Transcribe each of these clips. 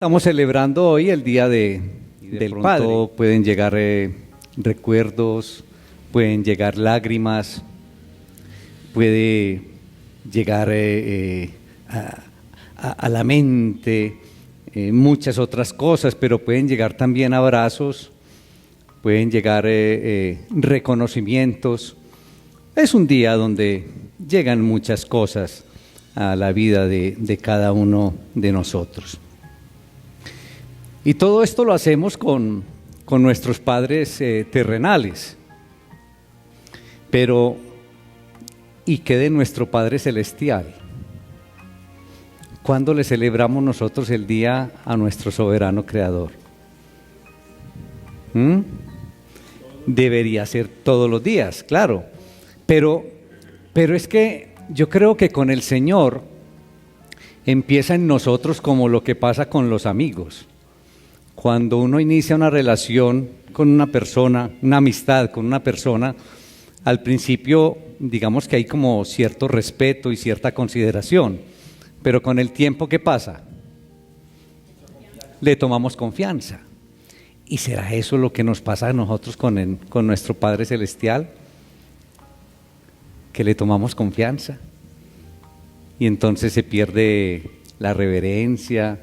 Estamos celebrando hoy el Día del pronto Padre. Pueden llegar recuerdos, pueden llegar lágrimas, puede llegar a la mente muchas otras cosas, pero pueden llegar también abrazos, pueden llegar reconocimientos. Es un día donde llegan muchas cosas a la vida de cada uno de nosotros. Y todo esto lo hacemos con nuestros padres terrenales. Pero, ¿y qué de nuestro Padre Celestial? ¿Cuándo le celebramos nosotros el día a nuestro soberano Creador? Debería ser todos los días, claro. Pero es que yo creo que con el Señor empieza en nosotros como lo que pasa con los amigos. Cuando uno inicia una relación con una persona, una amistad con una persona, al principio digamos que hay como cierto respeto y cierta consideración, pero con el tiempo, ¿qué pasa? Le tomamos confianza. ¿Y será eso lo que nos pasa a nosotros con nuestro Padre Celestial? Que le tomamos confianza y entonces se pierde la reverencia,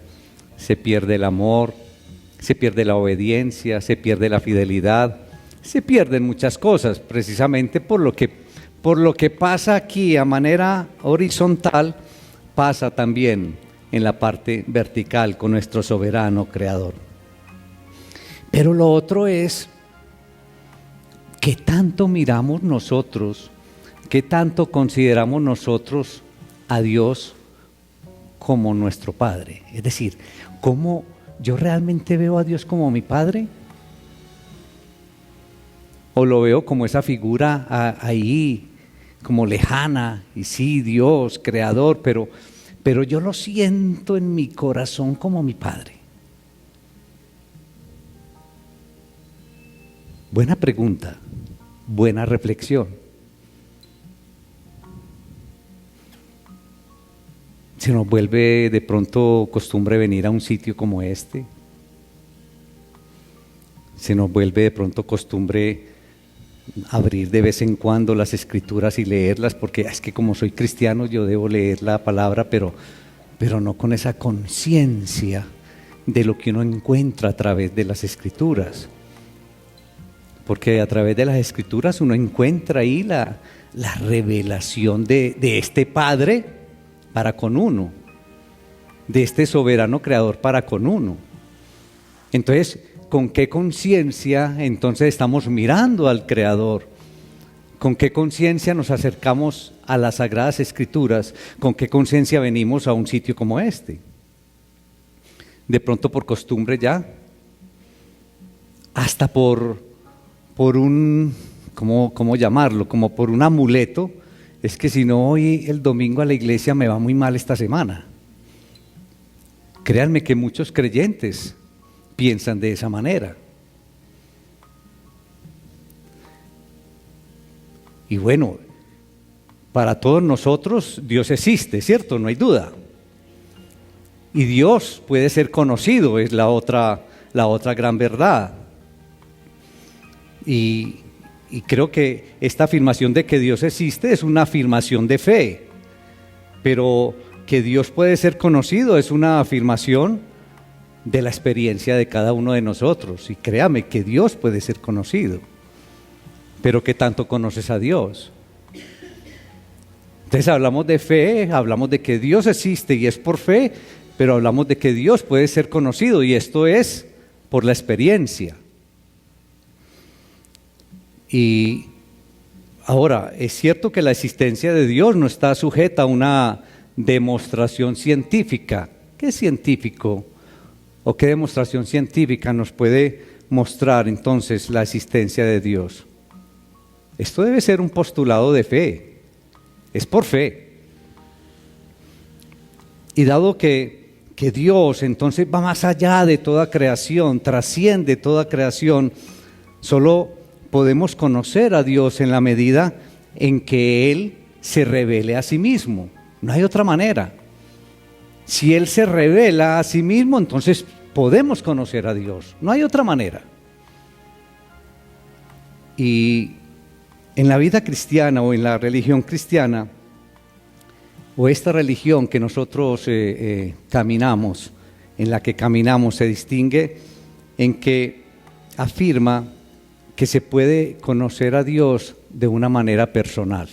se pierde el amor, se pierde la obediencia, se pierde la fidelidad, se pierden muchas cosas precisamente por lo que pasa aquí a manera horizontal, pasa también en la parte vertical con nuestro soberano Creador. Pero lo otro es que tanto miramos nosotros, que tanto consideramos nosotros a Dios como nuestro Padre. Es decir, ¿cómo yo realmente veo a Dios como mi Padre? ¿O lo veo como esa figura ahí, como lejana? Y sí, Dios, Creador, pero yo lo siento en mi corazón como mi Padre. Buena pregunta, buena reflexión. Se nos vuelve de pronto costumbre venir a un sitio como este. Se nos vuelve de pronto costumbre abrir de vez en cuando las escrituras y leerlas, porque es que como soy cristiano yo debo leer la palabra, pero no con esa conciencia de lo que uno encuentra a través de las escrituras. Porque a través de las escrituras uno encuentra ahí la revelación de este Padre para con uno, de este soberano Creador para con uno. Entonces, ¿con qué conciencia entonces estamos mirando al Creador? ¿Con qué conciencia nos acercamos a las Sagradas Escrituras? ¿Con qué conciencia venimos a un sitio como este? De pronto por costumbre ya, hasta por un, ¿cómo llamarlo? Como por un amuleto. Es que si no voy el domingo a la iglesia me va muy mal esta semana. Créanme que muchos creyentes piensan de esa manera. Y bueno, para todos nosotros Dios existe, ¿cierto? No hay duda. Y Dios puede ser conocido, es la otra gran verdad. Y creo que esta afirmación de que Dios existe es una afirmación de fe, pero que Dios puede ser conocido es una afirmación de la experiencia de cada uno de nosotros. Y créame que Dios puede ser conocido, pero ¿qué tanto conoces a Dios? Entonces hablamos de fe, hablamos de que Dios existe y es por fe, pero hablamos de que Dios puede ser conocido y esto es por la experiencia. Y ahora, es cierto que la existencia de Dios no está sujeta a una demostración científica. ¿Qué es científico? ¿O qué demostración científica nos puede mostrar entonces la existencia de Dios? Esto debe ser un postulado de fe, es por fe. Y dado que Dios entonces va más allá de toda creación, trasciende toda creación, solo podemos conocer a Dios en la medida en que Él se revele a sí mismo. No hay otra manera. Si Él se revela a sí mismo, entonces podemos conocer a Dios. No hay otra manera. Y en la vida cristiana o en la religión cristiana, o esta religión que nosotros caminamos, en la que caminamos, se distingue en que afirma que se puede conocer a Dios de una manera personal.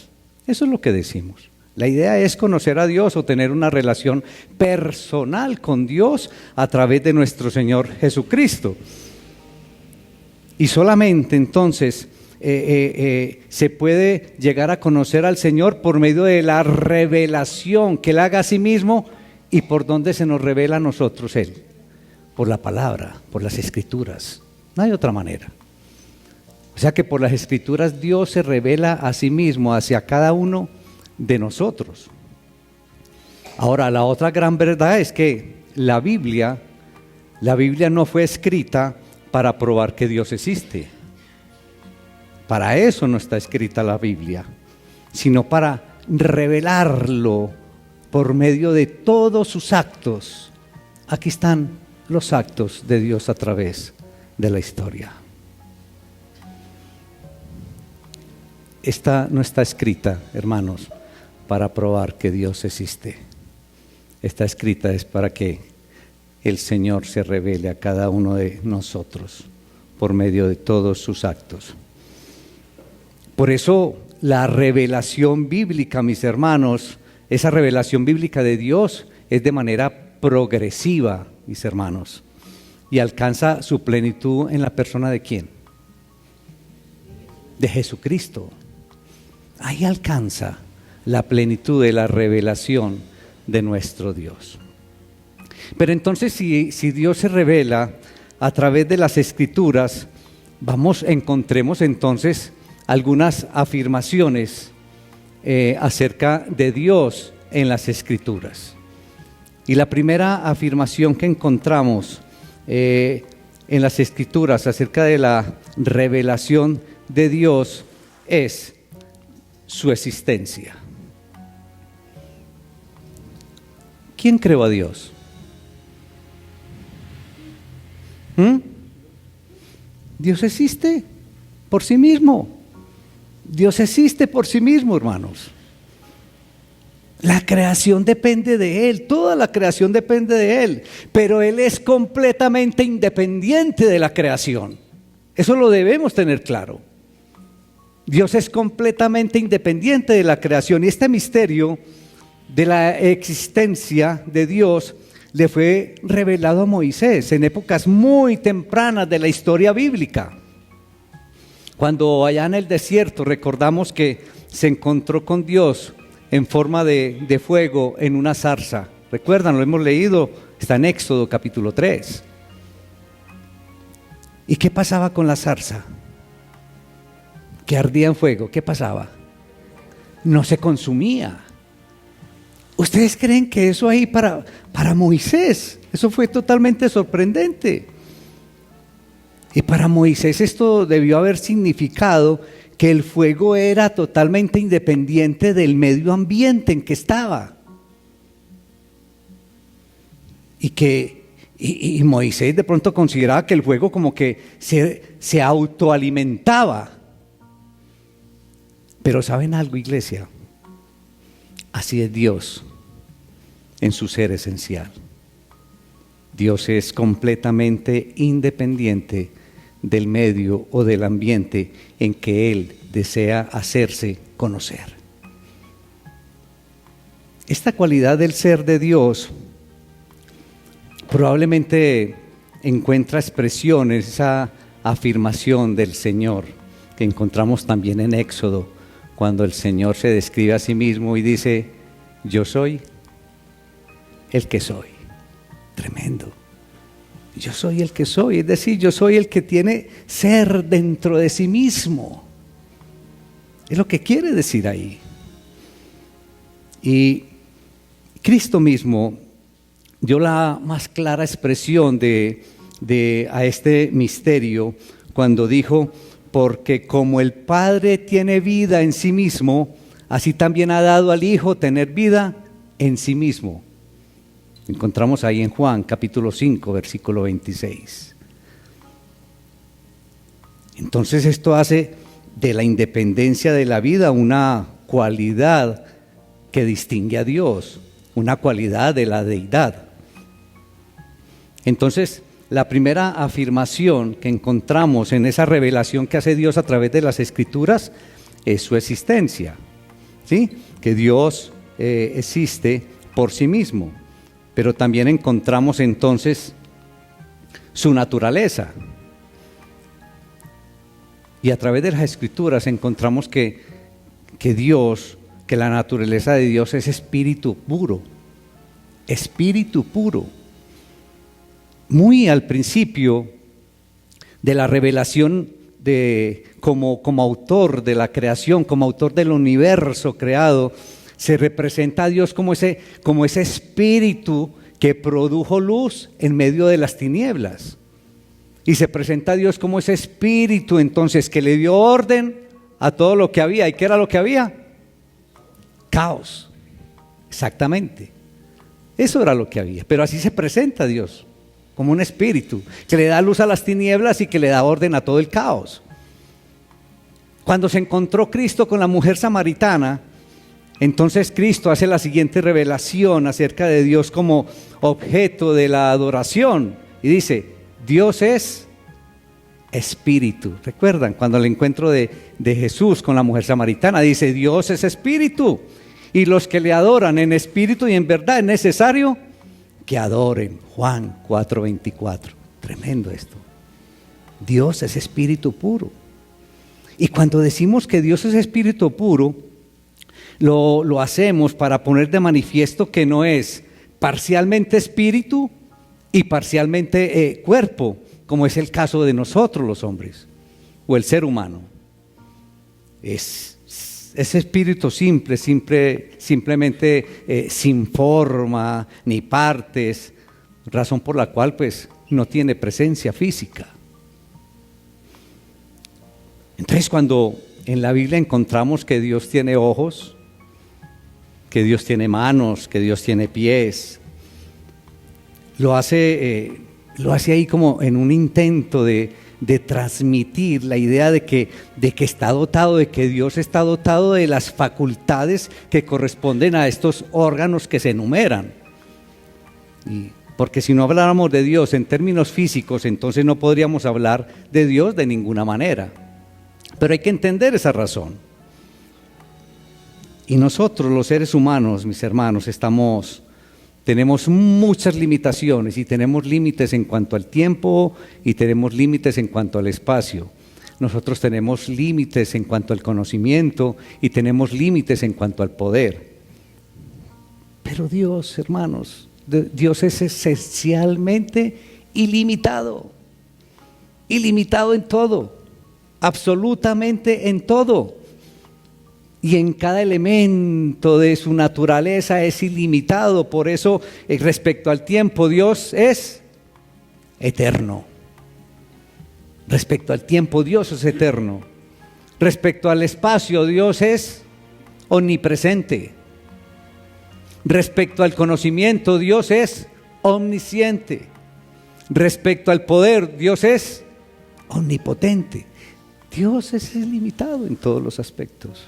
Eso es lo que decimos. La idea es conocer a Dios o tener una relación personal con Dios a través de nuestro Señor Jesucristo. Y solamente entonces se puede llegar a conocer al Señor por medio de la revelación que Él haga a sí mismo. ¿Y por dónde se nos revela a nosotros Él? Por la palabra, por las Escrituras. No hay otra manera. O sea que por las Escrituras Dios se revela a sí mismo hacia cada uno de nosotros. Ahora, la otra gran verdad es que la Biblia no fue escrita para probar que Dios existe. Para eso no está escrita la Biblia, sino para revelarlo por medio de todos sus actos. Aquí están los actos de Dios a través de la historia. Esta no está escrita, hermanos, para probar que Dios existe. Está escrita es para que el Señor se revele a cada uno de nosotros por medio de todos sus actos. Por eso la revelación bíblica, mis hermanos, esa revelación bíblica de Dios es de manera progresiva, mis hermanos, y alcanza su plenitud en la persona ¿de quién? De Jesucristo. Ahí alcanza la plenitud de la revelación de nuestro Dios. Pero entonces si Dios se revela a través de las Escrituras, encontremos entonces algunas afirmaciones acerca de Dios en las Escrituras. Y la primera afirmación que encontramos en las Escrituras acerca de la revelación de Dios es su existencia. ¿Quién creó a Dios? Dios existe por sí mismo. Dios existe por sí mismo, hermanos. La creación depende de Él, toda la creación depende de Él, pero Él es completamente independiente de la creación. Eso lo debemos tener claro. Dios es completamente independiente de la creación y este misterio de la existencia de Dios le fue revelado a Moisés en épocas muy tempranas de la historia bíblica. Cuando allá en el desierto recordamos que se encontró con Dios en forma de fuego en una zarza. ¿Recuerdan? Lo hemos leído, está en Éxodo capítulo 3. ¿Y qué pasaba con la zarza? Que ardía en fuego. ¿Qué pasaba? No se consumía. ¿Ustedes creen que eso ahí para Moisés, eso fue totalmente sorprendente? Y para Moisés esto debió haber significado que el fuego era totalmente independiente del medio ambiente en que estaba. Y Moisés de pronto consideraba que el fuego como que se autoalimentaba. Pero ¿saben algo, iglesia? Así es Dios en su ser esencial. Dios es completamente independiente del medio o del ambiente en que Él desea hacerse conocer. Esta cualidad del ser de Dios probablemente encuentra expresión en esa afirmación del Señor que encontramos también en Éxodo, cuando el Señor se describe a sí mismo y dice: yo soy el que soy. Tremendo. Yo soy el que soy, es decir, yo soy el que tiene ser dentro de sí mismo. Es lo que quiere decir ahí. Y Cristo mismo dio la más clara expresión a este misterio cuando dijo: porque como el Padre tiene vida en sí mismo, así también ha dado al Hijo tener vida en sí mismo. Encontramos ahí en Juan capítulo 5, versículo 26. Entonces esto hace de la independencia de la vida una cualidad que distingue a Dios, una cualidad de la deidad. Entonces, la primera afirmación que encontramos en esa revelación que hace Dios a través de las Escrituras es su existencia, ¿sí? Que Dios existe por sí mismo, pero también encontramos entonces su naturaleza. Y a través de las Escrituras encontramos que Dios, que la naturaleza de Dios es espíritu puro, espíritu puro. Muy al principio de la revelación como autor de la creación, como autor del universo creado, se representa a Dios como ese espíritu que produjo luz en medio de las tinieblas. Y se presenta a Dios como ese espíritu entonces que le dio orden a todo lo que había. ¿Y qué era lo que había? Caos. Exactamente. Eso era lo que había. Pero así se presenta a Dios, como un espíritu que le da luz a las tinieblas y que le da orden a todo el caos. Cuando se encontró Cristo con la mujer samaritana, entonces Cristo hace la siguiente revelación acerca de Dios como objeto de la adoración y dice: Dios es espíritu. ¿Recuerdan cuando el encuentro de Jesús con la mujer samaritana? Dice: Dios es espíritu, y los que le adoran en espíritu y en verdad es necesario que adoren. Juan 4:24. Tremendo esto. Dios es espíritu puro. Y cuando decimos que Dios es espíritu puro, lo hacemos para poner de manifiesto que no es parcialmente espíritu y parcialmente cuerpo, como es el caso de nosotros los hombres o el ser humano. Es espíritu simplemente sin forma ni partes, razón por la cual pues no tiene presencia física. Entonces, cuando en la Biblia encontramos que Dios tiene ojos, que Dios tiene manos, que Dios tiene pies, lo hace ahí como en un intento de transmitir la idea de que está dotado, de que Dios está dotado de las facultades que corresponden a estos órganos que se enumeran. Porque si no habláramos de Dios en términos físicos, entonces no podríamos hablar de Dios de ninguna manera. Pero hay que entender esa razón. Y nosotros, los seres humanos, mis hermanos, tenemos muchas limitaciones, y tenemos límites en cuanto al tiempo y tenemos límites en cuanto al espacio. Nosotros tenemos límites en cuanto al conocimiento y tenemos límites en cuanto al poder. Pero Dios, hermanos, Dios es esencialmente ilimitado. Ilimitado en todo, absolutamente en todo. Y en cada elemento de su naturaleza es ilimitado. Por eso, respecto al tiempo, Dios es eterno. Respecto al tiempo, Dios es eterno. Respecto al espacio, Dios es omnipresente. Respecto al conocimiento, Dios es omnisciente. Respecto al poder, Dios es omnipotente. Dios es ilimitado en todos los aspectos.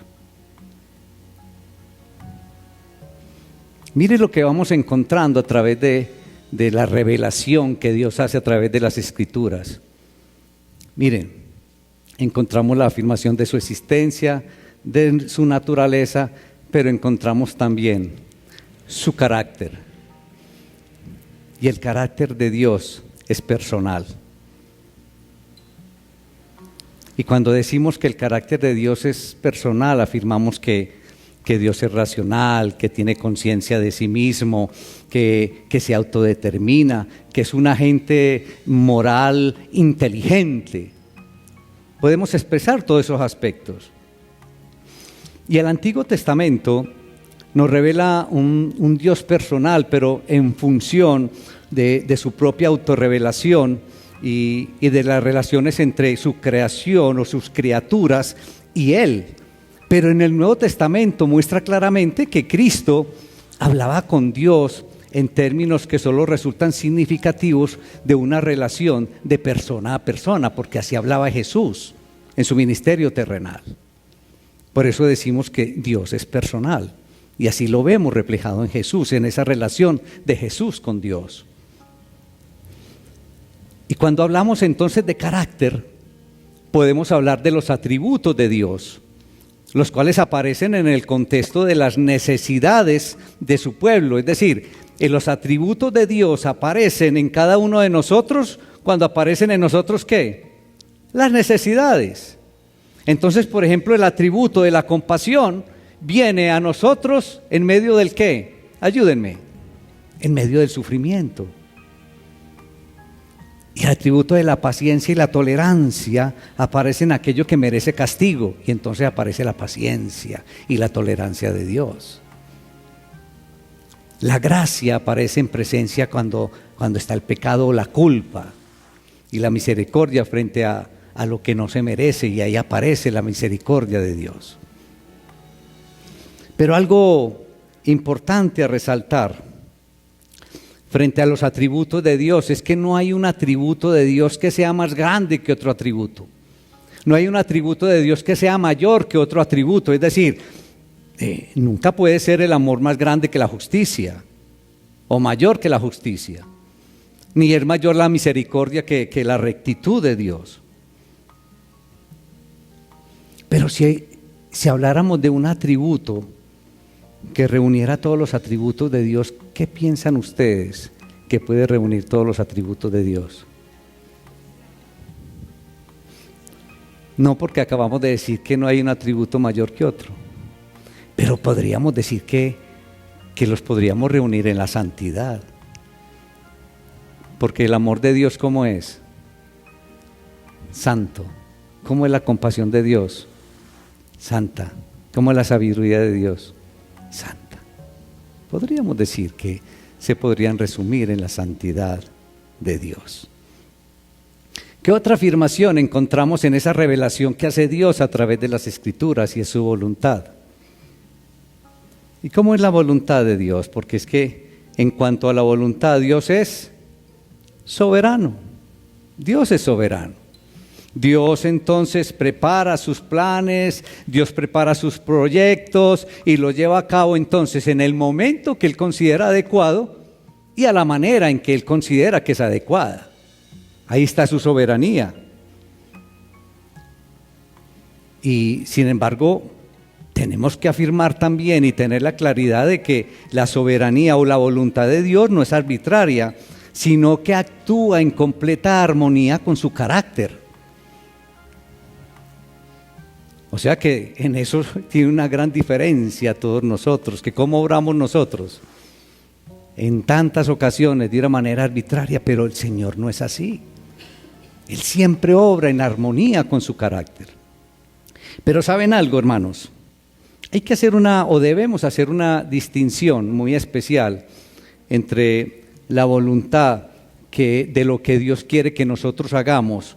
Mire lo que vamos encontrando a través de la revelación que Dios hace a través de las Escrituras. Miren, encontramos la afirmación de su existencia, de su naturaleza, pero encontramos también su carácter. Y el carácter de Dios es personal. Y cuando decimos que el carácter de Dios es personal, afirmamos que Dios es racional, que tiene conciencia de sí mismo, que se autodetermina, que es un agente moral inteligente. Podemos expresar todos esos aspectos. Y el Antiguo Testamento nos revela un Dios personal, pero en función de su propia autorrevelación y de las relaciones entre su creación o sus criaturas y Él. Pero en el Nuevo Testamento muestra claramente que Cristo hablaba con Dios en términos que solo resultan significativos de una relación de persona a persona, porque así hablaba Jesús en su ministerio terrenal. Por eso decimos que Dios es personal, y así lo vemos reflejado en Jesús, en esa relación de Jesús con Dios. Y cuando hablamos entonces de carácter, podemos hablar de los atributos de Dios, los cuales aparecen en el contexto de las necesidades de su pueblo. Es decir, los atributos de Dios aparecen en cada uno de nosotros cuando aparecen en nosotros, ¿qué? Las necesidades. Entonces, por ejemplo, el atributo de la compasión viene a nosotros en medio del ¿qué? Ayúdenme. En medio del sufrimiento. Y el atributo de la paciencia y la tolerancia aparece en aquello que merece castigo, y entonces aparece la paciencia y la tolerancia de Dios. La gracia aparece en presencia cuando está el pecado o la culpa, y la misericordia frente a lo que no se merece, y ahí aparece la misericordia de Dios. Pero algo importante a resaltar frente a los atributos de Dios es que no hay un atributo de Dios que sea más grande que otro atributo. No hay un atributo de Dios que sea mayor que otro atributo. Es decir, nunca puede ser el amor más grande que la justicia o mayor que la justicia, ni es mayor la misericordia que la rectitud de Dios. Pero si habláramos de un atributo que reuniera todos los atributos de Dios, ¿qué piensan ustedes que puede reunir todos los atributos de Dios? No, porque acabamos de decir que no hay un atributo mayor que otro, pero podríamos decir que los podríamos reunir en la santidad, porque el amor de Dios, ¿cómo es? Santo. ¿Cómo es la compasión de Dios? Santa. ¿Cómo es la sabiduría de Dios? Santa. Podríamos decir que se podrían resumir en la santidad de Dios. ¿Qué otra afirmación encontramos en esa revelación que hace Dios a través de las Escrituras y es su voluntad? ¿Y cómo es la voluntad de Dios? Porque es que en cuanto a la voluntad, Dios es soberano. Dios es soberano. Dios entonces prepara sus planes, Dios prepara sus proyectos y los lleva a cabo entonces en el momento que Él considera adecuado y a la manera en que Él considera que es adecuada. Ahí está su soberanía. Y sin embargo, tenemos que afirmar también y tener la claridad de que la soberanía o la voluntad de Dios no es arbitraria, sino que actúa en completa armonía con su carácter. O sea que en eso tiene una gran diferencia todos nosotros, que cómo obramos nosotros en tantas ocasiones de una manera arbitraria, pero el Señor no es así. Él siempre obra en armonía con su carácter. Pero ¿saben algo, hermanos? Hay que hacer debemos hacer una distinción muy especial entre la voluntad de lo que Dios quiere que nosotros hagamos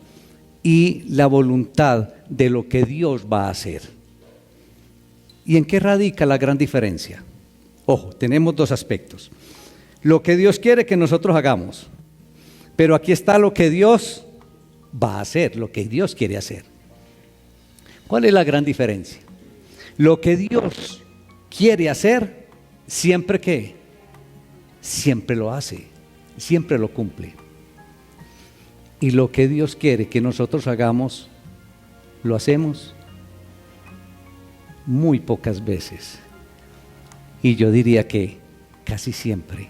y la voluntad de lo que Dios va a hacer. ¿Y en qué radica la gran diferencia? Ojo, tenemos dos aspectos. Lo que Dios quiere que nosotros hagamos, pero aquí está lo que Dios va a hacer, lo que Dios quiere hacer. ¿Cuál es la gran diferencia? Lo que Dios quiere hacer, siempre ¿qué? Siempre lo hace, siempre lo cumple. Y lo que Dios quiere que nosotros hagamos, lo hacemos muy pocas veces. Y yo diría que casi siempre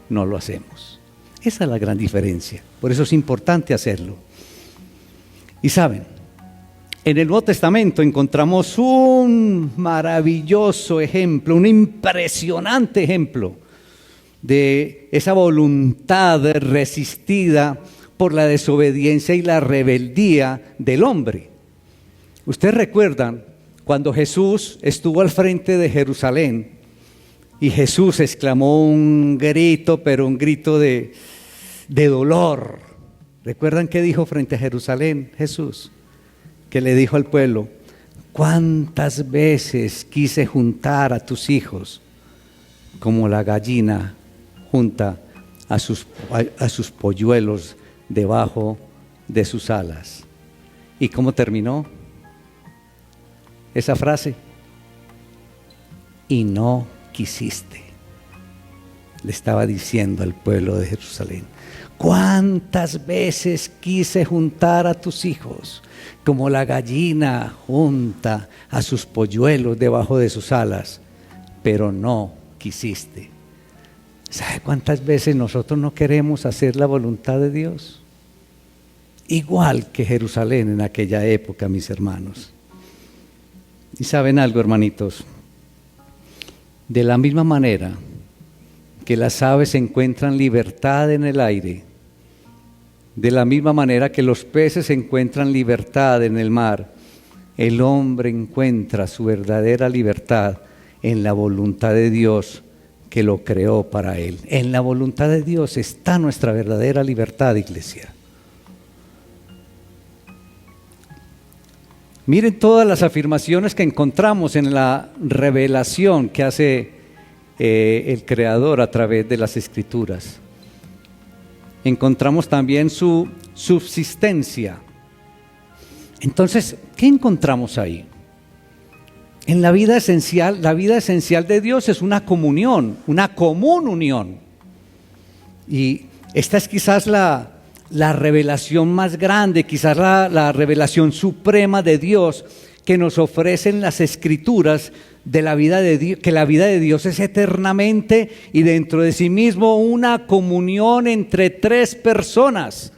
no lo hacemos. Esa es la gran diferencia. Por eso es importante hacerlo. Y saben, en el Nuevo Testamento encontramos un maravilloso ejemplo, un impresionante ejemplo de esa voluntad resistida por la desobediencia y la rebeldía del hombre. Ustedes recuerdan cuando Jesús estuvo al frente de Jerusalén y Jesús exclamó un grito, pero un grito de dolor. ¿Recuerdan qué dijo frente a Jerusalén Jesús? Que le dijo al pueblo: ¿cuántas veces quise juntar a tus hijos como la gallina junta a sus polluelos debajo de sus alas. ¿Y cómo terminó esa frase? Y no quisiste. Le estaba diciendo al pueblo de Jerusalén: ¿cuántas veces quise juntar a tus hijos, como la gallina junta a sus polluelos debajo de sus alas, pero no quisiste? ¿Sabe cuántas veces nosotros no queremos hacer la voluntad de Dios? Igual que Jerusalén en aquella época, mis hermanos. Y saben algo, hermanitos, de la misma manera que las aves encuentran libertad en el aire, de la misma manera que los peces encuentran libertad en el mar, el hombre encuentra su verdadera libertad en la voluntad de Dios que lo creó para él. En la voluntad de Dios está nuestra verdadera libertad, iglesia. Miren todas las afirmaciones que encontramos en la revelación que hace el Creador a través de las Escrituras. Encontramos también su subsistencia. Entonces, ¿qué encontramos ahí? En la vida esencial de Dios es una comunión, una común unión. Y esta es quizás la revelación más grande, quizás la revelación suprema de Dios que nos ofrecen las Escrituras de la vida de Dios, que la vida de Dios es eternamente y dentro de sí mismo una comunión entre tres personas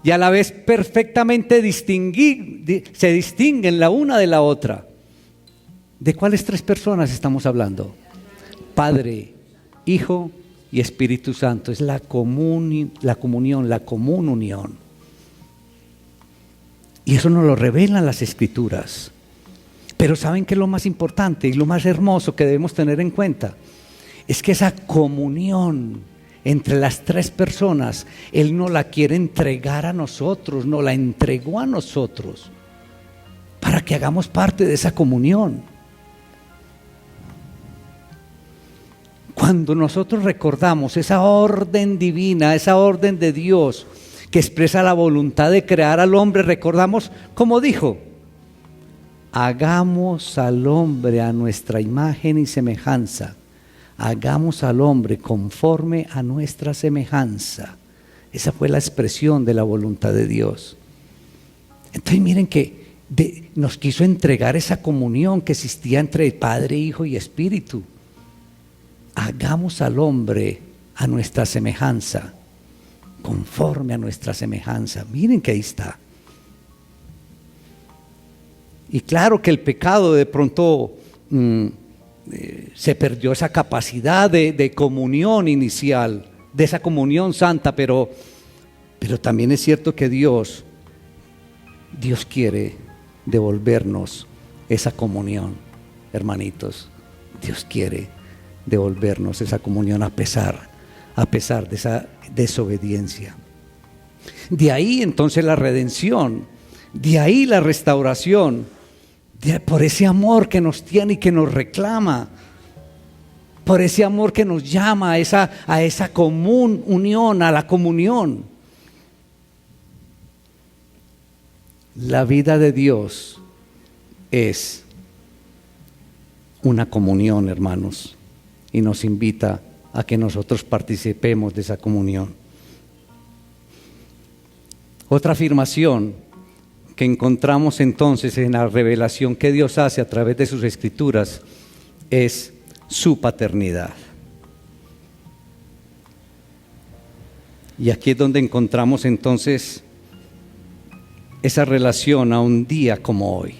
y a la vez perfectamente se distinguen la una de la otra. ¿De cuáles tres personas estamos hablando? Padre, Hijo y Espíritu Santo. Es la común unión. Y eso nos lo revelan las Escrituras. Pero ¿saben qué es lo más importante y lo más hermoso que debemos tener en cuenta? Es que esa comunión entre las tres personas, Él no la quiere entregar a nosotros, nos la entregó a nosotros para que hagamos parte de esa comunión. Cuando nosotros recordamos esa orden divina, esa orden de Dios que expresa la voluntad de crear al hombre, recordamos como dijo: hagamos al hombre a nuestra imagen y semejanza. Hagamos al hombre conforme a nuestra semejanza. Esa fue la expresión de la voluntad de Dios. Entonces miren que nos quiso entregar esa comunión que existía entre Padre, Hijo y Espíritu. Hagamos al hombre a nuestra semejanza, conforme a nuestra semejanza. Miren que ahí está. Y claro que el pecado de pronto se perdió esa capacidad de comunión inicial, de esa comunión santa, pero también es cierto que Dios quiere devolvernos esa comunión, hermanitos. Dios quiere devolvernos esa comunión a pesar de esa desobediencia. De ahí entonces la redención, de ahí la restauración, por ese amor que nos tiene y que nos reclama, por ese amor que nos llama a esa común unión, a la comunión. La vida de Dios es una comunión, hermanos, y nos invita a que nosotros participemos de esa comunión. Otra afirmación que encontramos entonces en la revelación que Dios hace a través de sus Escrituras es su paternidad. Y aquí es donde encontramos entonces esa relación a un día como hoy.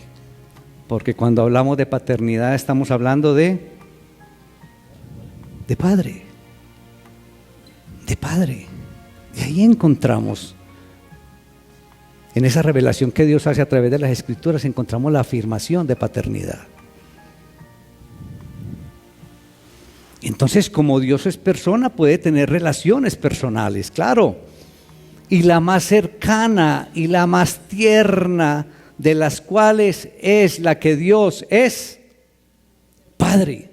Porque cuando hablamos de paternidad estamos hablando de padre. De padre. Y ahí encontramos, en esa revelación que Dios hace a través de las Escrituras, encontramos la afirmación de paternidad. Entonces, como Dios es persona, puede tener relaciones personales, claro. Y la más cercana y la más tierna de las cuales es la que Dios es Padre.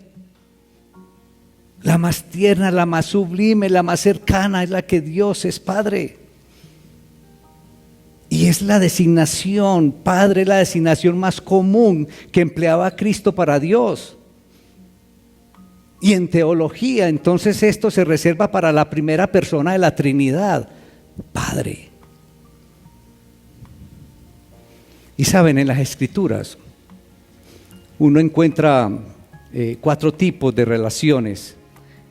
La más tierna, la más sublime, la más cercana es la que Dios es Padre. Y es la designación, Padre, la designación más común que empleaba Cristo para Dios. Y en teología, entonces esto se reserva para la primera persona de la Trinidad, Padre. Y saben, en las Escrituras uno encuentra 4 tipos de relaciones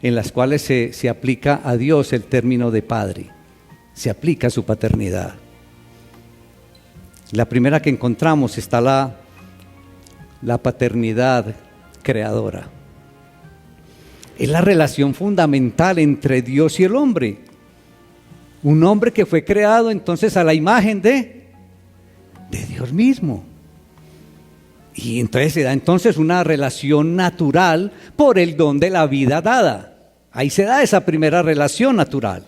en las cuales se aplica a Dios el término de Padre, se aplica a su paternidad. La primera que encontramos está la paternidad creadora. Es la relación fundamental entre Dios y el hombre. Un hombre que fue creado entonces a la imagen de Dios mismo. Y entonces se da entonces una relación natural por el don de la vida dada. Ahí se da esa primera relación natural.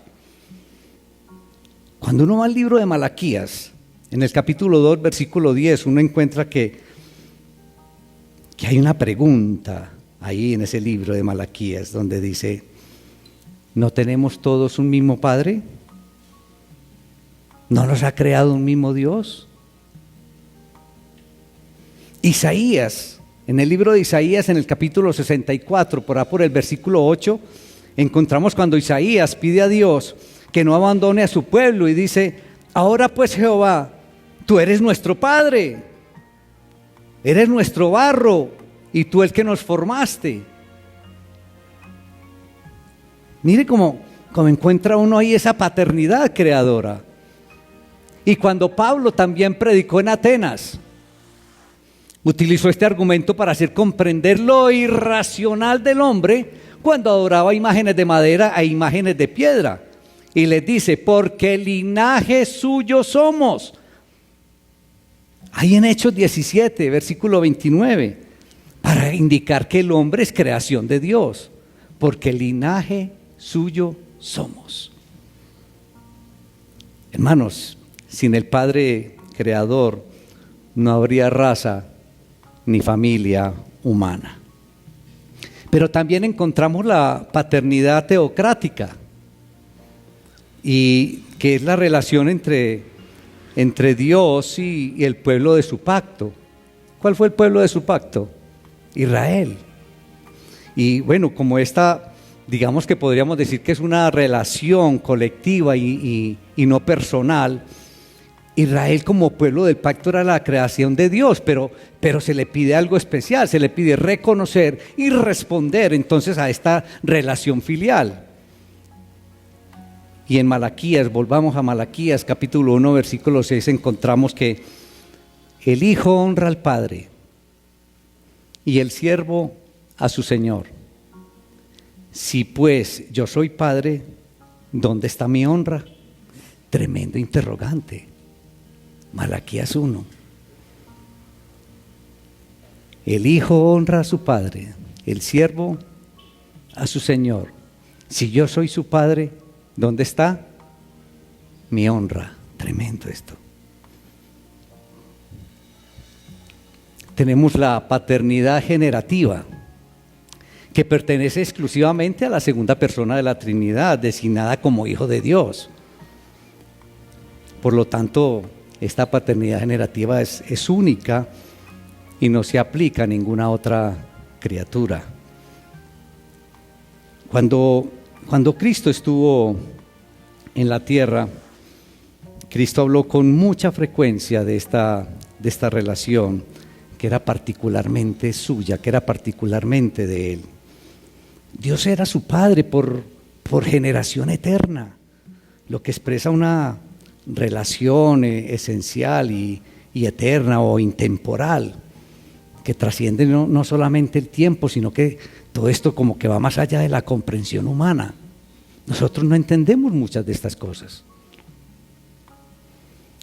Cuando uno va al libro de Malaquías, en el capítulo 2, versículo 10, uno encuentra que hay una pregunta ahí en ese libro de Malaquías donde dice: ¿no tenemos todos un mismo Padre? ¿No nos ha creado un mismo Dios? Isaías, en el libro de Isaías, en el capítulo 64, por el versículo 8, encontramos cuando Isaías pide a Dios que no abandone a su pueblo y dice: ahora pues, Jehová, tú eres nuestro Padre, eres nuestro barro y tú el que nos formaste. Mire cómo encuentra uno ahí esa paternidad creadora. Y cuando Pablo también predicó en Atenas, utilizó este argumento para hacer comprender lo irracional del hombre cuando adoraba imágenes de madera e imágenes de piedra. Y les dice: porque linaje suyo somos. Ahí en Hechos 17, versículo 29, para indicar que el hombre es creación de Dios, porque linaje suyo somos. Hermanos, sin el Padre Creador no habría raza ni familia humana. Pero también encontramos la paternidad teocrática, y que es la relación entre Dios y el pueblo de su pacto. ¿Cuál fue el pueblo de su pacto? Israel. Y bueno, como esta, digamos que podríamos decir que es una relación colectiva y no personal, Israel como pueblo del pacto era la creación de Dios, pero se le pide algo especial, se le pide reconocer y responder entonces a esta relación filial. Y en Malaquías, volvamos a Malaquías capítulo 1, versículo 6, encontramos que el hijo honra al padre y el siervo a su señor. Si pues yo soy padre, ¿dónde está mi honra? Tremendo interrogante. Malaquías 1. El hijo honra a su padre, el siervo a su señor. Si yo soy su padre, ¿dónde está mi honra? Tremendo esto. Tenemos la paternidad generativa, que pertenece exclusivamente a la segunda persona de la Trinidad, designada como Hijo de Dios. Por lo tanto, esta paternidad generativa es única y no se aplica a ninguna otra criatura. Cuando Cristo estuvo en la tierra, Cristo habló con mucha frecuencia de esta relación que era particularmente suya, que era particularmente de Él. Dios era su Padre por generación eterna, lo que expresa una relación esencial y eterna o intemporal, que trasciende no solamente el tiempo, sino que todo esto como que va más allá de la comprensión humana. Nosotros no entendemos muchas de estas cosas.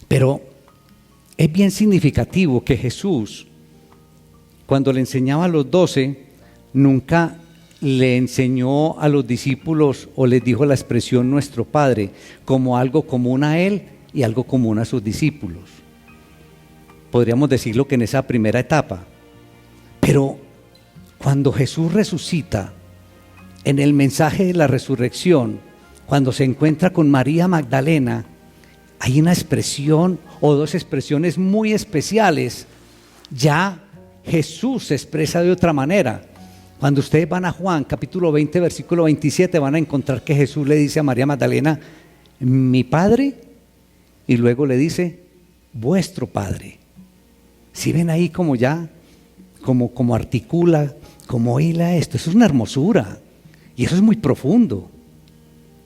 Pero es bien significativo que Jesús, cuando le enseñaba a los 12, nunca le enseñó a los discípulos o les dijo la expresión nuestro Padre como algo común a Él y algo común a sus discípulos. Podríamos decirlo que en esa primera etapa. Pero cuando Jesús resucita, en el mensaje de la resurrección, cuando se encuentra con María Magdalena, hay una expresión o dos expresiones muy especiales. Ya Jesús se expresa de otra manera. Cuando ustedes van a Juan capítulo 20 versículo 27 van a encontrar que Jesús le dice a María Magdalena, mi Padre, y luego le dice, vuestro Padre. Si ven ahí como ya, como articula, como hila esto, eso es una hermosura y eso es muy profundo,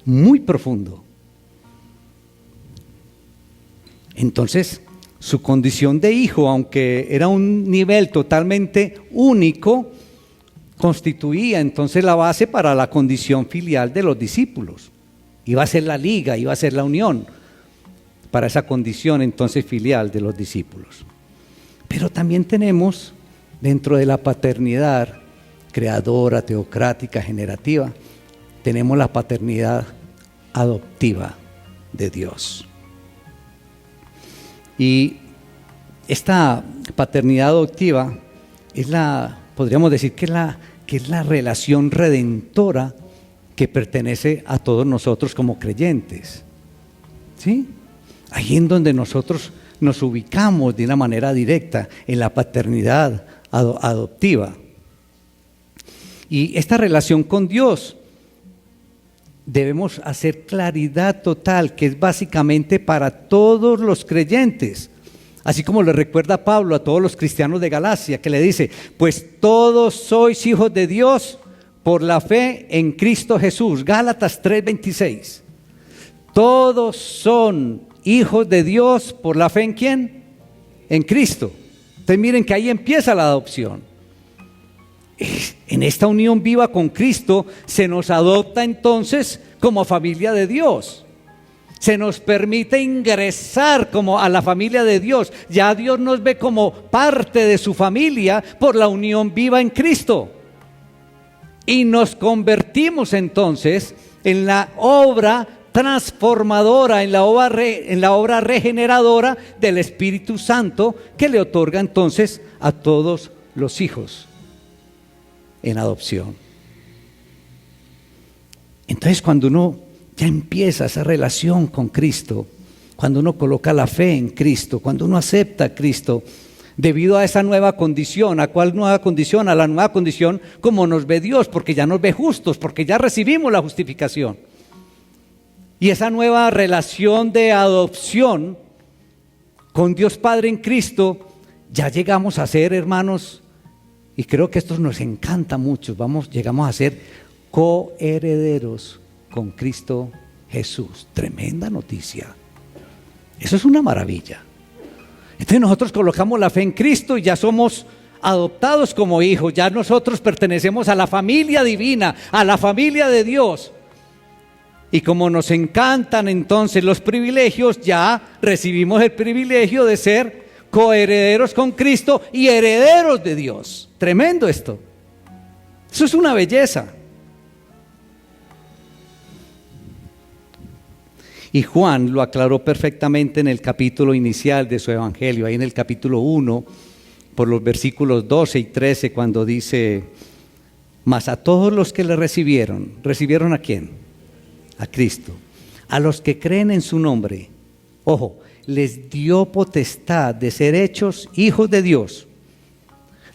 muy profundo. Entonces, su condición de hijo, aunque era un nivel totalmente único, constituía entonces la base para la condición filial de los discípulos. Iba a ser la liga, iba a ser la unión para esa condición entonces filial de los discípulos. Pero también tenemos dentro de la paternidad creadora, teocrática, generativa, tenemos la paternidad adoptiva de Dios. Y esta paternidad adoptiva es podríamos decir que es la relación redentora que pertenece a todos nosotros como creyentes. ¿Sí? Ahí en donde nosotros nos ubicamos de una manera directa en la paternidad adoptiva. Y esta relación con Dios debemos hacer claridad total, que es básicamente para todos los creyentes. Así como le recuerda Pablo a todos los cristianos de Galacia, que le dice, pues todos sois hijos de Dios por la fe en Cristo Jesús. Gálatas 3:26. Todos son hijos de Dios por la fe en ¿quién? En Cristo. Entonces miren que ahí empieza la adopción. En esta unión viva con Cristo se nos adopta entonces como familia de Dios. Se nos permite ingresar como a la familia de Dios. Ya Dios nos ve como parte de su familia por la unión viva en Cristo. Y nos convertimos entonces en la obra transformadora, en la obra regeneradora del Espíritu Santo que le otorga entonces a todos los hijos en adopción. Entonces cuando uno ya empieza esa relación con Cristo, cuando uno coloca la fe en Cristo, cuando uno acepta a Cristo, debido a esa nueva condición. ¿A cuál nueva condición? A la nueva condición como nos ve Dios, porque ya nos ve justos, porque ya recibimos la justificación. Y esa nueva relación de adopción con Dios Padre en Cristo, ya llegamos a ser, hermanos, y creo que esto nos encanta mucho, llegamos a ser coherederos con Cristo Jesús. Tremenda noticia. Eso es una maravilla. Entonces nosotros colocamos la fe en Cristo y ya somos adoptados como hijos. Ya nosotros pertenecemos a la familia divina, a la familia de Dios. Y como nos encantan entonces los privilegios, ya recibimos el privilegio de ser coherederos con Cristo y herederos de Dios. Tremendo esto. Eso es una belleza. Y Juan lo aclaró perfectamente en el capítulo inicial de su evangelio, ahí en el capítulo 1, por los versículos 12 y 13, cuando dice, mas a todos los que le recibieron, ¿recibieron a quién? A Cristo. A los que creen en su nombre, ojo, les dio potestad de ser hechos hijos de Dios,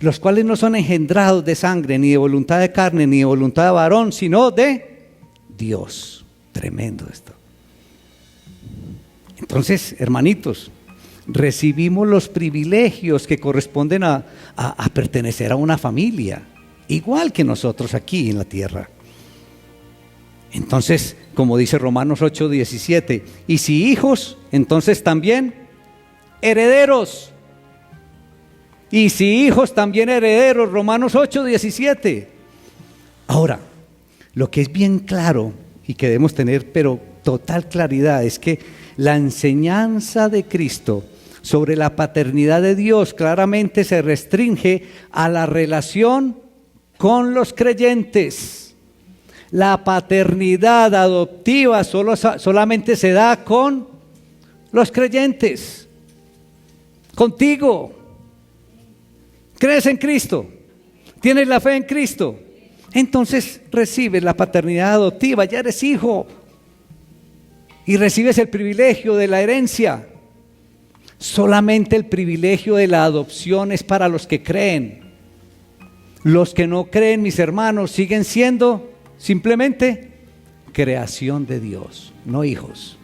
los cuales no son engendrados de sangre, ni de voluntad de carne, ni de voluntad de varón, sino de Dios. Tremendo esto. Entonces, hermanitos, recibimos los privilegios que corresponden a pertenecer a una familia, igual que nosotros aquí en la tierra. Entonces, como dice Romanos 8:17, y si hijos, entonces también herederos. Y si hijos, también herederos. Romanos 8:17. Ahora, lo que es bien claro y que debemos tener, pero total claridad, es que la enseñanza de Cristo sobre la paternidad de Dios claramente se restringe a la relación con los creyentes. La paternidad adoptiva solamente se da con los creyentes. Contigo. ¿Crees en Cristo? ¿Tienes la fe en Cristo? entonces recibes la paternidad adoptiva, ya eres hijo y recibes el privilegio de la herencia. Solamente el privilegio de la adopción es para los que creen. Los que no creen, mis hermanos, siguen siendo simplemente creación de Dios, no hijos.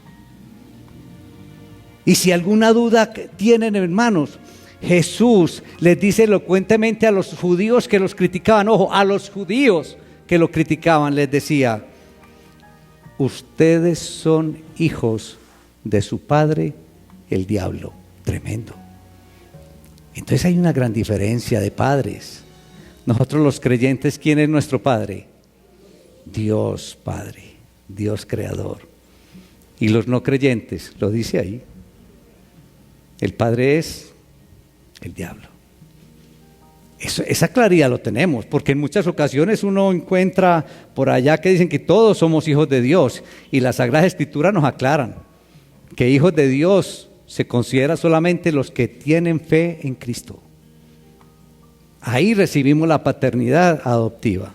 Y si alguna duda tienen, hermanos, Jesús les dice elocuentemente a los judíos que los criticaban, ojo, a los judíos que lo criticaban, les decía: ustedes son hijos de su padre, el diablo. Tremendo. Entonces hay una gran diferencia de padres. Nosotros los creyentes, ¿quién es nuestro padre? Dios Padre, Dios Creador. Y los no creyentes, lo dice ahí, el padre es el diablo. Esa claridad lo tenemos, porque en muchas ocasiones uno encuentra por allá que dicen que todos somos hijos de Dios, y la Sagrada Escritura nos aclaran que hijos de Dios se considera solamente los que tienen fe en Cristo. Ahí recibimos la paternidad adoptiva.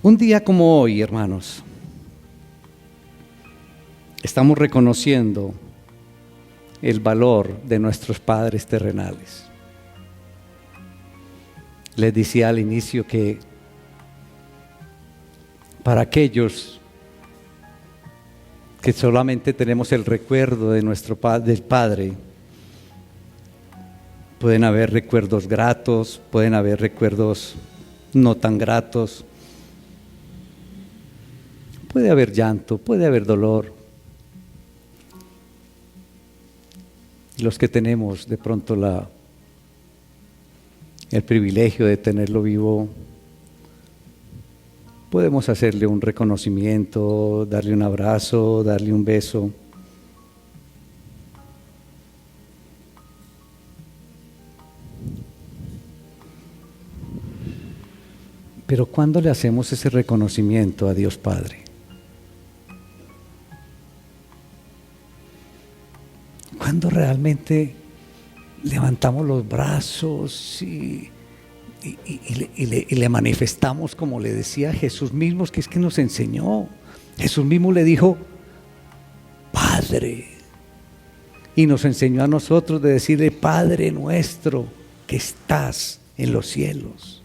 Un día como hoy, hermanos, estamos reconociendo el valor de nuestros padres terrenales. Les decía al inicio que para aquellos que solamente tenemos el recuerdo de del Padre, pueden haber recuerdos gratos, pueden haber recuerdos no tan gratos, puede haber llanto, puede haber dolor. Y los que tenemos de pronto el privilegio de tenerlo vivo, podemos hacerle un reconocimiento, darle un abrazo, darle un beso. Pero ¿cuándo le hacemos ese reconocimiento a Dios Padre? ¿Cuándo realmente levantamos los brazos y le manifestamos, como le decía Jesús mismo, que es que nos enseñó? Jesús mismo le dijo Padre, y nos enseñó a nosotros de decirle: Padre nuestro que estás en los cielos.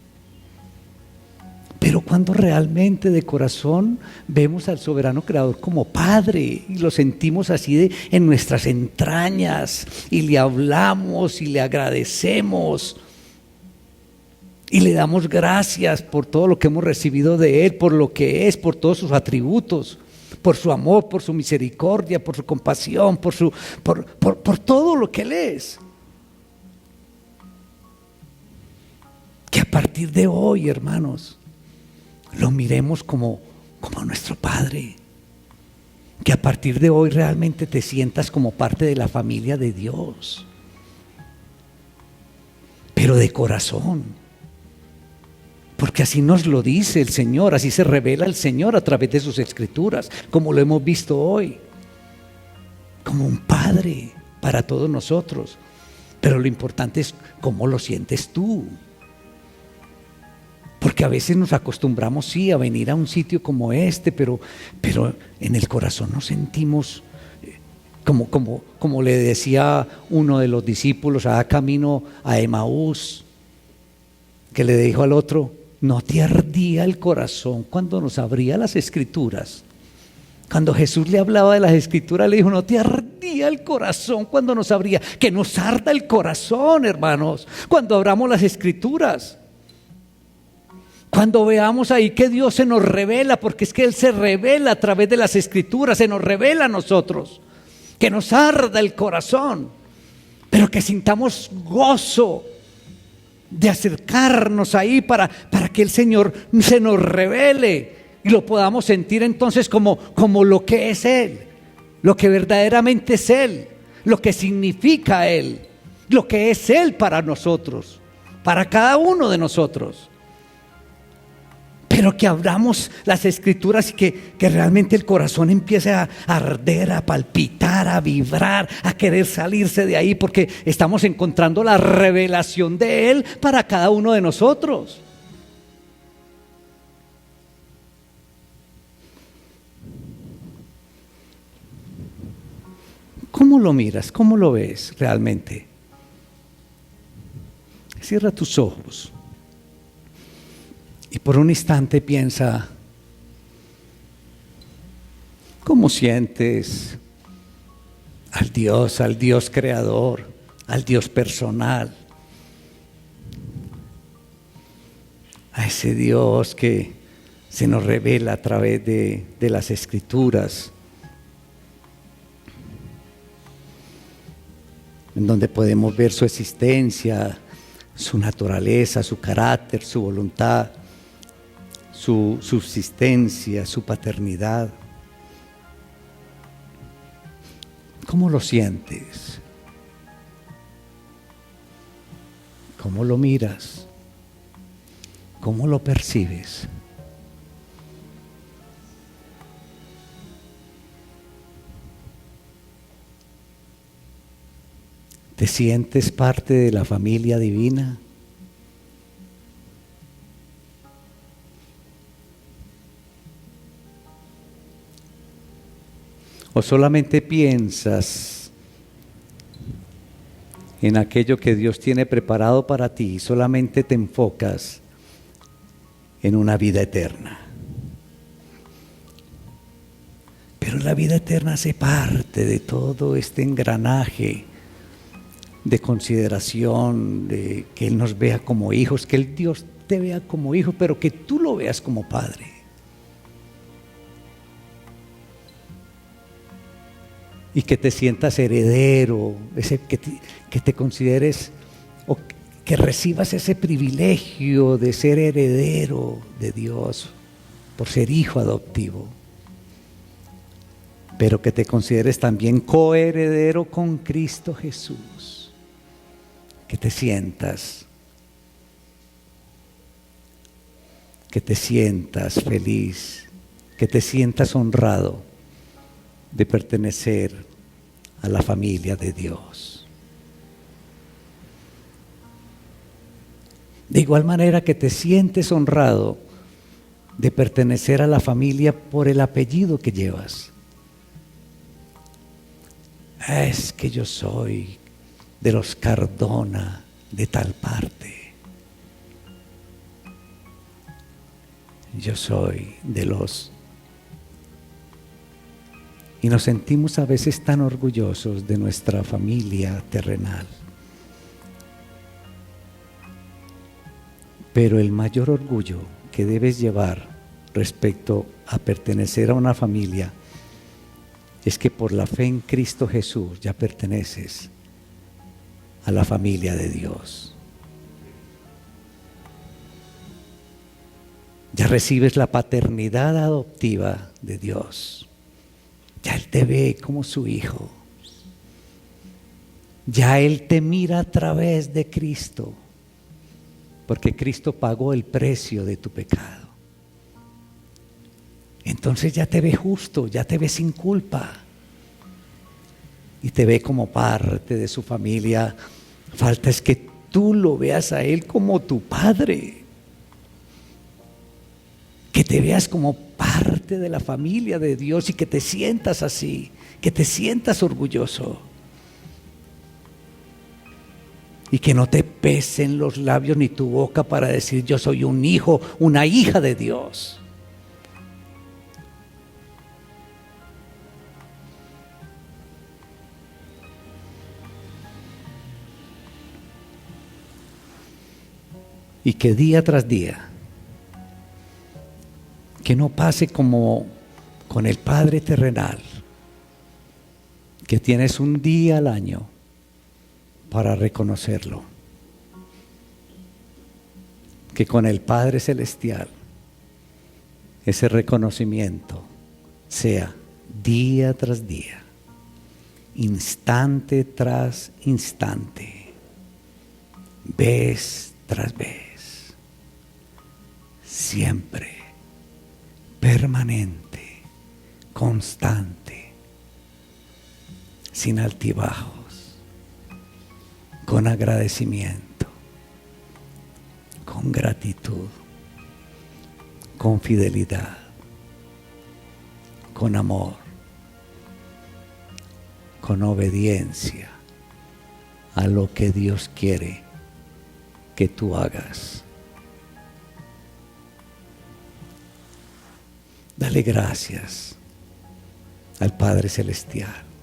Pero cuando realmente de corazón vemos al soberano creador como Padre y lo sentimos así en nuestras entrañas, y le hablamos y le agradecemos y le damos gracias por todo lo que hemos recibido de Él, por lo que es, por todos sus atributos, por su amor, por su misericordia, por su compasión, por todo lo que Él es. Que a partir de hoy, hermanos, lo miremos como nuestro Padre. Que a partir de hoy realmente te sientas como parte de la familia de Dios, pero de corazón. Porque así nos lo dice el Señor, así se revela el Señor a través de sus Escrituras, como lo hemos visto hoy, como un Padre para todos nosotros. Pero lo importante es cómo lo sientes tú. Porque a veces nos acostumbramos, sí, a venir a un sitio como este, pero en el corazón nos sentimos como le decía uno de los discípulos a camino a Emaús, que le dijo al otro: ¿no te ardía el corazón cuando nos abría las Escrituras? Cuando Jesús le hablaba de las Escrituras, le dijo: ¿no te ardía el corazón cuando nos abría? Que nos arda el corazón, hermanos, cuando abramos las Escrituras. Cuando veamos ahí que Dios se nos revela, porque es que Él se revela a través de las Escrituras, se nos revela a nosotros, que nos arda el corazón, pero que sintamos gozo de acercarnos ahí para que el Señor se nos revele y lo podamos sentir entonces como lo que es Él, lo que verdaderamente es Él, lo que significa Él, lo que es Él para nosotros, para cada uno de nosotros. pero que abramos las escrituras y que realmente el corazón empiece a arder, a palpitar, a vibrar, a querer salirse de ahí, porque estamos encontrando la revelación de Él para cada uno de nosotros. ¿Cómo lo miras? ¿Cómo lo ves realmente? Cierra tus ojos y por un instante piensa, ¿cómo sientes al Dios creador, al Dios personal, a ese Dios que se nos revela a través de las escrituras, en donde podemos ver su existencia, su naturaleza, su carácter, su voluntad, su subsistencia, su paternidad? ¿Cómo lo sientes? ¿Cómo lo miras? ¿Cómo lo percibes? ¿Te sientes parte de la familia divina? ¿O solamente piensas en aquello que Dios tiene preparado para ti y solamente te enfocas en una vida eterna? Pero la vida eterna hace parte de todo este engranaje de consideración, de que Él nos vea como hijos, que el Dios te vea como hijo, pero que tú lo veas como padre. Y que te sientas heredero, que te consideres o que recibas ese privilegio de ser heredero de Dios por ser hijo adoptivo, pero que te consideres también coheredero con Cristo Jesús. Que te sientas feliz, que te sientas honrado de pertenecer a la familia de Dios. De igual manera que te sientes honrado de pertenecer a la familia por el apellido que llevas. Es que yo soy de los Cardona de tal parte. Yo soy de los... Y nos sentimos a veces tan orgullosos de nuestra familia terrenal. Pero el mayor orgullo que debes llevar respecto a pertenecer a una familia es que por la fe en Cristo Jesús ya perteneces a la familia de Dios. Ya recibes la paternidad adoptiva de Dios. Ya Él te ve como su hijo. Ya Él te mira a través de Cristo, porque Cristo pagó el precio de tu pecado. Entonces ya te ve justo, ya te ve sin culpa y te ve como parte de su familia. Falta es que tú lo veas a Él como tu Padre, que te veas como parte de la familia de Dios y que te sientas así, que te sientas orgulloso y que no te pesen los labios ni tu boca para decir yo soy un hijo, una hija de Dios. Y que día tras día, que no pase como con el Padre terrenal, que tienes un día al año para reconocerlo, que con el Padre celestial ese reconocimiento sea día tras día, instante tras instante, vez tras vez, siempre permanente, constante, sin altibajos, con agradecimiento, con gratitud, con fidelidad, con amor, con obediencia a lo que Dios quiere que tú hagas. Dale gracias al Padre Celestial.